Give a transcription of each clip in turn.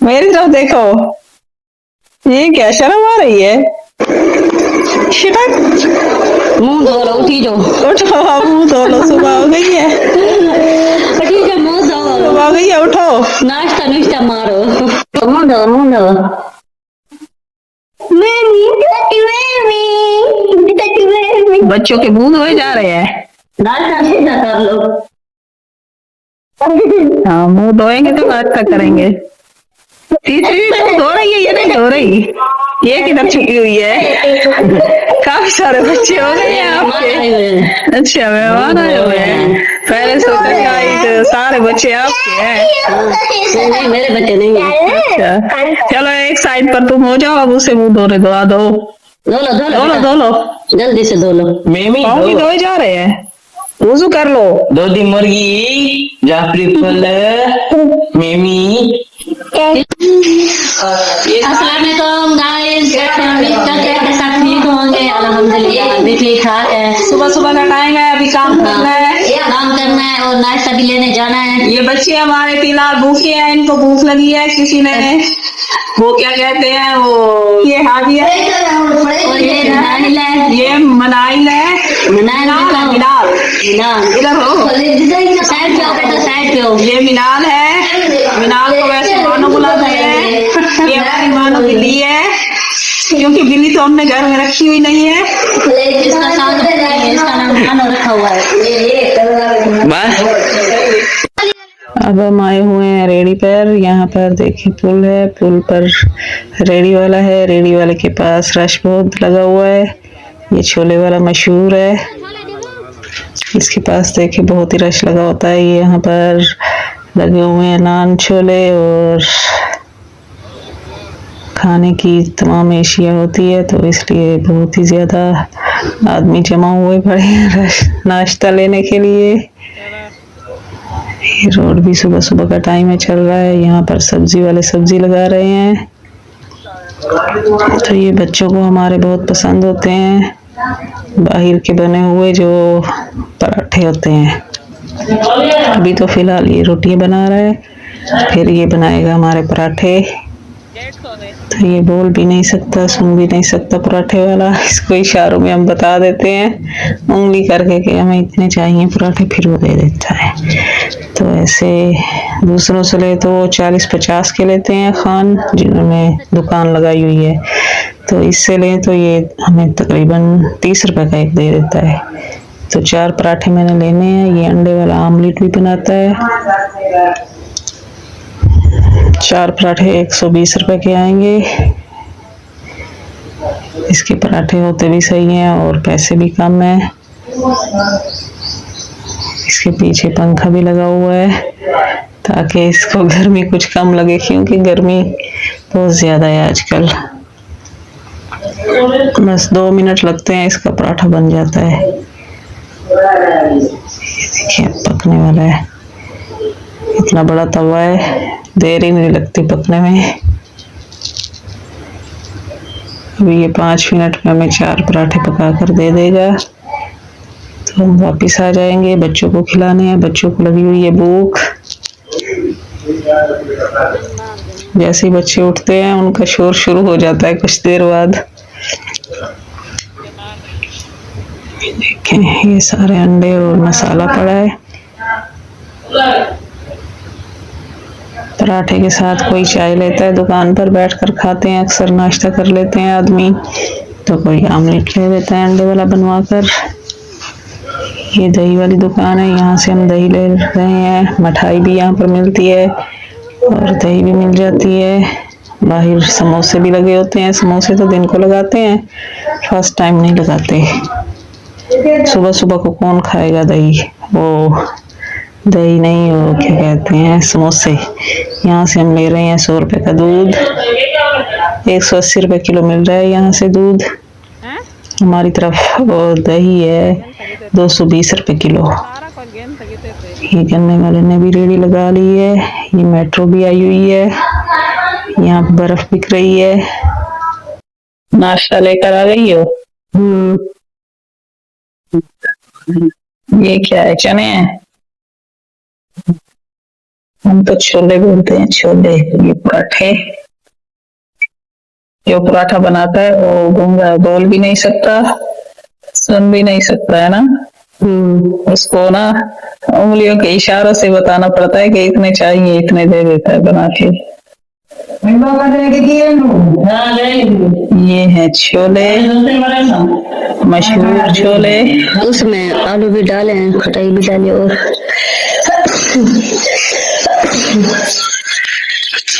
मेरी तरफ देखो। ये क्या शर्म आ रही है? शिटक। मुंह धो लो, उठी जाओ। उठो अब, मुंह धो लो, सुबह हो गई है। उठी जाओ, मुंह धो लो। सुबह हो गई है, उठो। नाश्ता नुश्ता मारो। मुंह धो, मुंह धो। बच्चों के मुंह धोए जा रहे हैं। नाश्ता सीधा कर लो। हाँ, मुंह धोएंगे तो नाश्ता करेंगे। तीसरी भी मुंह धो रही है, ये नहीं धो रही। ये किधर छुपी हुई है? काफी सारे बच्चे हो गए हैं आपके। अच्छा, मेहमान आए हुए हैं। पहले सोचा शायद सारे बच्चे आपके हैं। नहीं, मेरे बच्चे नहीं है। अच्छा, चलो एक साइड पर तुम हो जाओ, अब उसे मुंह धोने दो। धो लो, धो लो, धो लो। जल्दी से धो लो। मेमी पाँव भी धोए जा रहे हैं। वुजू कर लो। दो दी मुर्गी जाफरी फल मेमी। अस्सलाम वालेकुम गाइस, कैसे हैं? उम्मीद करते हैं कि सब ठीक होंगे। अल्हम्दुलिल्लाह अभी ठीक ठाक है। सुबह सुबह का टाइम है, अभी काम करना है। काम करना है और नाश्ता भी लेने जाना है। ये बच्चे हमारे फिलहाल भूखे हैं, इनको भूख लगी है। किसी ने वो क्या कहते हैं, वो ये हादिया और ये मनाइल है। ये मनाइल है। मिनाल इधर हो। साइड पे हो बेटा, साइड पे हो। ये मिनाल है। मिनाल को वैसे मानो बुलाते हैं। ये हमारी मानो बिल्ली है, क्योंकि बिल्ली तो हमने घर में रखी हुई नहीं है। इसका नाम खानो रखा हुआ है। बस अब हम आए हुए हैं रेडी पर। यहाँ पर देखिए पुल है, पुल पर रेडी वाला है। रेडी वाले के पास रश बहुत लगा हुआ है। ये छोले वाला मशहूर है, इसके पास देखिए बहुत ही रश लगा होता है। ये यहाँ पर लगे हुए हैं नान, छोले और खाने की तमाम एशिया होती है, तो इसलिए बहुत ही ज्यादा आदमी जमा हुए पड़े हैं नाश्ता लेने के लिए। ये रोड भी सुबह सुबह का टाइम है, चल रहा है। यहाँ पर सब्जी वाले सब्जी लगा रहे हैं। तो ये बच्चों को हमारे बहुत पसंद होते हैं, बाहर के बने हुए जो पराठे होते हैं। अभी तो फिलहाल ये रोटियां बना रहा है, फिर ये बनाएगा हमारे पराठे। तो ये बोल भी नहीं सकता, सुन भी नहीं सकता पराठे वाला। इसको इशारों में हम बता देते हैं उंगली करके कि हमें इतने चाहिए पराठे, फिर वो दे देता है। तो ऐसे दूसरों से ले तो 40-50 के लेते हैं खान, जिन्होंने दुकान लगाई हुई है। तो इससे लें तो ये हमें तकरीबन 30 रुपए का एक दे देता है। तो 4 पराठे मैंने लेने हैं। ये अंडे वाला आमलेट भी बनाता है। 4 पराठे 120 रुपए के आएंगे। इसके पराठे होते भी सही हैं और पैसे भी कम है। इसके पीछे पंखा भी लगा हुआ है ताकि इसको गर्मी कुछ कम लगे, क्योंकि गर्मी बहुत ज्यादा है आजकल। बस 2 मिनट लगते हैं, इसका पराठा बन जाता है। देखिए पकने वाला है, इतना बड़ा तवा है, देर ही नहीं लगती पकने में। अभी ये 5 मिनट में हमें 4 पराठे पका कर दे देगा, तो हम वापिस आ जाएंगे। बच्चों को खिलाने हैं, बच्चों को लगी हुई है भूख। जैसे ही बच्चे उठते हैं उनका शोर शुरू हो जाता है कुछ देर बाद। देखें ये सारे अंडे और मसाला पड़ा है। पराठे के साथ कोई चाय लेता है, दुकान पर बैठकर खाते हैं, अक्सर नाश्ता कर लेते हैं आदमी। तो कोई आमलेट ले लेता है अंडे वाला बनवाकर। ये दही वाली दुकान है, यहाँ से हम दही ले रहे हैं। मिठाई भी यहाँ पर मिलती है और दही भी मिल जाती है। बाहर समोसे भी लगे होते हैं। समोसे तो दिन को लगाते हैं, फर्स्ट टाइम नहीं लगाते। सुबह सुबह को कौन खाएगा दही? वो दही नहीं, वो क्या कहते हैं, समोसे। यहाँ से हम ले रहे हैं 100 रुपए का दूध। 180 रुपए किलो मिल रहा है यहाँ से दूध हमारी तरफ। और दही है 220 रुपए किलो। ये गन्ने वाले ने भी रेडी लगा ली है। ये मेट्रो भी आई हुई है, यहाँ पे बर्फ बिक रही है। नाश्ता लेकर आ गई हो? ये क्या है, चने हैं? हम तो छोले बोलते हैं, छोले। ये पराठे, जो पराठा बनाता है वो गूंगा है, बोल भी नहीं सकता, सुन भी नहीं सकता है ना। उसको ना उंगलियों के इशारों से बताना पड़ता है कि इतने चाहिए, इतने दे देता है बना के। ये है छोले, मशहूर छोले। उसमें आलू भी डाले हैं, खटाई भी डाली और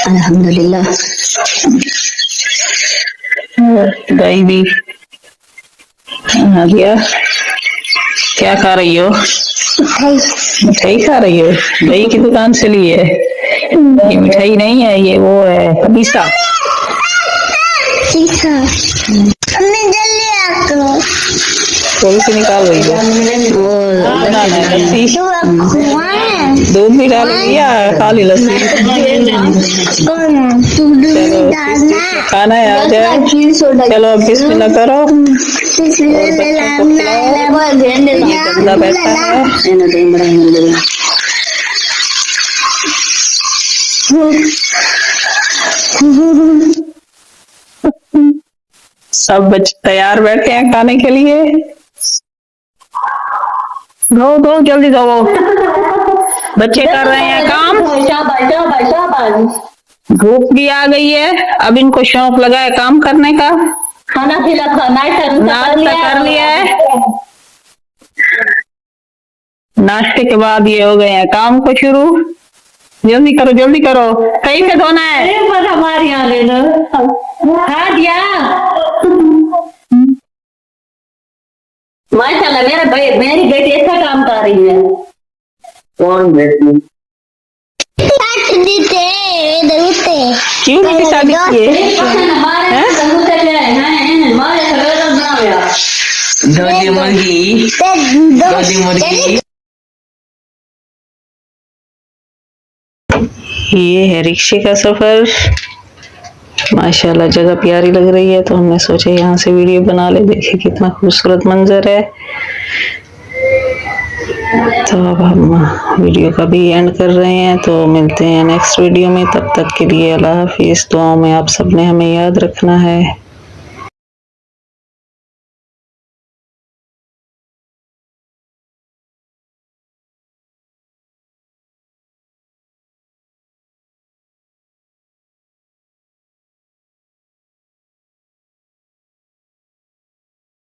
अल्हम्दुलिल्लाह। दही भी आ गया। क्या खा रही हो? मिठाई खा रही हो? दही की दुकान से ली है? ये मिठाई नहीं है, ये वो है पपीता। कौन सी निकाल रही हो? लस्सी, दूध भी डाल दिया, खाली लस्सी। खाना है, आ जाए। चलो अब बिस्मिल्लाह करो। और बच्चों को खिलाओ। ये बंदा बैठा है। सब बच्चे तैयार बैठे हैं खाने के लिए। दो दो जल्दी दो, बच्चे कर रहे हैं काम। भूख भी आ गई है, अब इनको शौक लगा है काम करने का। खाना पीना नाश्ता कर लिया है। नाश्ते के बाद ये हो गए हैं काम को शुरू। जल्दी करो जल्दी करो, कहीं से धोना है। हमारे यहाँ ले लो, खा दिया। माशाल्लाह मेरी बेटी अच्छा काम कर रही है। कौन बेटी? क्यों नहीं शादी की है? दौदी मुर्गी, दौदी मुर्गी। ये है रिक्शे का सफर। माशाल्लाह जगह प्यारी लग रही है, तो हमने सोचा यहाँ से वीडियो बना ले। देखिए कितना खूबसूरत मंजर है। तो अब हम वीडियो का भी एंड कर रहे हैं, तो मिलते हैं नेक्स्ट वीडियो में। तब तक के लिए अल्लाह हाफिज़। दुआओं में आप सबने हमें याद रखना है।